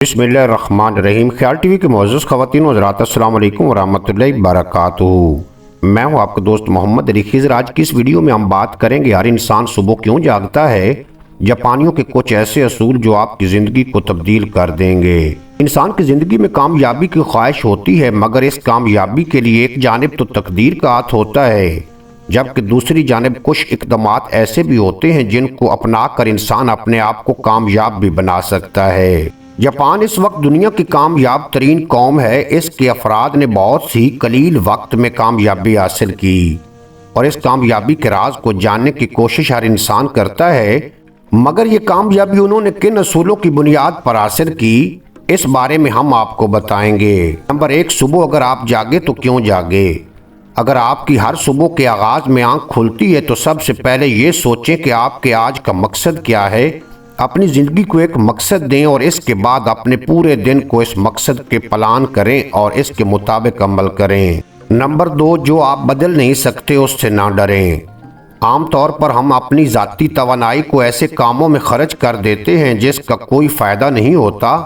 बिस्मिल्लाहिर्रहमानिर्रहीम। ख्याल टीवी के मुअज़्ज़ज़ ख़वातीन व हज़रात, अस्सलामु अलैकुम व रहमतुल्लाहि व बरकातुहू। मैं हूं आपका दोस्त मोहम्मद अली खिज़र। आज की इस वीडियो में हम बात करेंगे हर इंसान सुबह क्यों जागता है, जापानियों के कुछ ऐसे असूल जो आपकी ज़िंदगी को तब्दील कर देंगे। इंसान की ज़िंदगी में कामयाबी की ख्वाहिश होती है, मगर इस कामयाबी के लिए एक जानिब तो तकदीर का हाथ होता है, जबकि दूसरी जानिब कुछ इक़दामात ऐसे भी होते हैं जिनको अपना कर इंसान अपने आप को कामयाब भी बना सकता है। जापान इस वक्त दुनिया की कामयाब तरीन कौम है। इसके अफराद ने बहुत सी कलील वक्त में कामयाबी हासिल की और इस कामयाबी के राज को जानने की कोशिश हर इंसान करता है, मगर ये कामयाबी उन्होंने किन असूलों की बुनियाद पर हासिल की, इस बारे में हम आपको बताएंगे। नंबर 1, सुबह अगर आप जागे तो क्यों जागे। अगर आपकी हर सुबह के आगाज में आंख खुलती है तो सबसे पहले ये सोचें कि आपके आज का मकसद क्या है। अपनी ज़िंदगी को एक मकसद दें और इसके बाद अपने पूरे दिन को इस मकसद के प्लान करें और इसके मुताबिक अमल करें। नंबर 2, जो आप बदल नहीं सकते उससे ना डरें। आमतौर पर हम अपनी ज़ाती तवानाई को ऐसे कामों में खर्च कर देते हैं जिसका कोई फ़ायदा नहीं होता,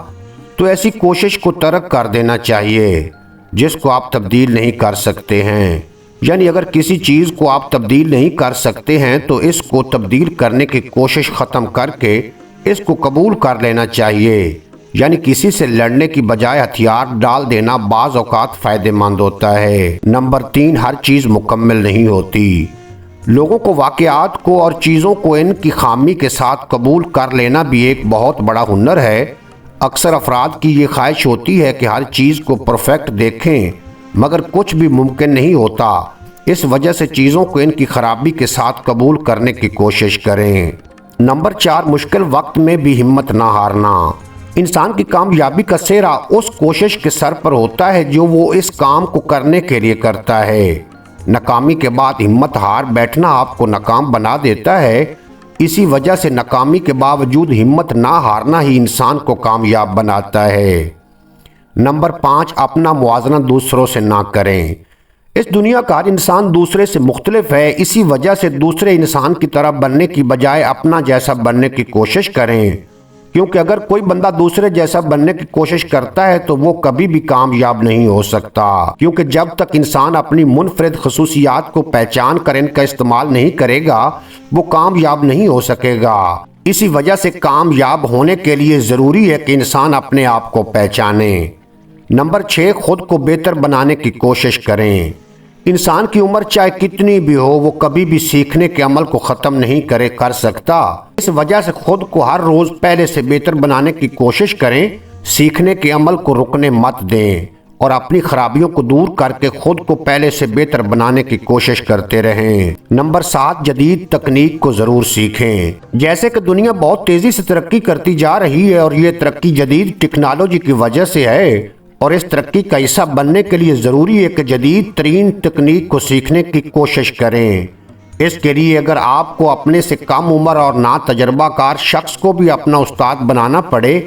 तो ऐसी कोशिश को तर्क कर देना चाहिए जिसको आप तब्दील नहीं कर सकते हैं। यानी अगर किसी चीज़ को आप तब्दील नहीं कर सकते हैं तो इसको तब्दील करने की कोशिश ख़त्म करके इसको कबूल कर लेना चाहिए। यानी किसी से लड़ने की बजाय हथियार डाल देना बाज़ औक़ात फ़ायदेमंद होता है। नंबर 3, हर चीज़ मुकम्मल नहीं होती। लोगों को वाक़यात को और चीज़ों को इनकी खामी के साथ कबूल कर लेना भी एक बहुत बड़ा हुनर है। अक्सर अफराद की ये ख्वाहिश होती है कि हर चीज़ को परफेक्ट देखें, मगर कुछ भी मुमकिन नहीं होता। इस वजह से चीज़ों को इनकी खराबी के साथ कबूल करने की कोशिश करें। नंबर 4, मुश्किल वक्त में भी हिम्मत ना हारना। इंसान की कामयाबी का सेहरा उस कोशिश के सर पर होता है जो वो इस काम को करने के लिए करता है। नाकामी के बाद हिम्मत हार बैठना आपको नाकाम बना देता है। इसी वजह से नाकामी के बावजूद हिम्मत ना हारना ही इंसान को कामयाब बनाता है। नंबर 5, अपना मुआवजा दूसरों से ना करें। इस दुनिया का हर इंसान दूसरे से मुख्तलिफ है, इसी वजह से दूसरे इंसान की तरह बनने की बजाय अपना जैसा बनने की कोशिश करें, क्योंकि अगर कोई बंदा दूसरे जैसा बनने की कोशिश करता है तो वो कभी भी कामयाब नहीं हो सकता, क्योंकि जब तक इंसान अपनी मुनफरिद खसूसियात को पहचान कर इनका इस्तेमाल नहीं करेगा वो कामयाब नहीं हो सकेगा। इसी वजह से कामयाब होने के लिए ज़रूरी है कि इंसान अपने आप को पहचाने। नंबर 6, खुद को बेहतर बनाने की कोशिश करें। इंसान की उम्र चाहे कितनी भी हो, वो कभी भी सीखने के अमल को ख़त्म नहीं कर सकता। इस वजह से खुद को हर रोज़ पहले से बेहतर बनाने की कोशिश करें। सीखने के अमल को रुकने मत दें और अपनी खराबियों को दूर करके खुद को पहले से बेहतर बनाने की कोशिश करते रहें। नंबर 7, जदीद तकनीक को ज़रूर सीखें। जैसे कि दुनिया बहुत तेज़ी से तरक्की करती जा रही है और ये तरक्की जदीद टेक्नोलॉजी की वजह से है, और इस तरक्की का हिस्सा बनने के लिए ज़रूरी है कि जदीद तरीन तकनीक को सीखने की कोशिश करें। इसके लिए अगर आपको अपने से कम उम्र और ना तजर्बाकार शख्स को भी अपना उस्ताद बनाना पड़े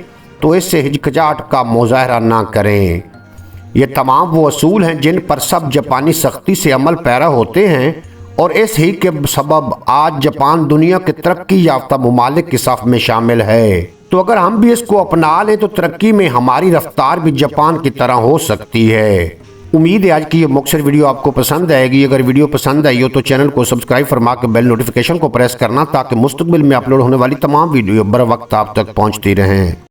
तो इससे हिचकिचाहट का मुजाहरा ना करें। ये तमाम वो असूल हैं जिन पर सब जापानी सख्ती से अमल पैरा होते हैं और इस ही के सबब आज जापान दुनिया के तरक्की याफ्ता मुमालिक की सफ़ में शामिल है। तो अगर हम भी इसको अपना लें तो तरक्की में हमारी रफ्तार भी जापान की तरह हो सकती है। उम्मीद है आज की ये मुख्तसर वीडियो आपको पसंद आएगी। अगर वीडियो पसंद आई हो तो चैनल को सब्सक्राइब फरमा के बेल नोटिफिकेशन को प्रेस करना, ताकि मुस्तकबिल में अपलोड होने वाली तमाम वीडियो बर वक्त आप तक पहुँचती रहें।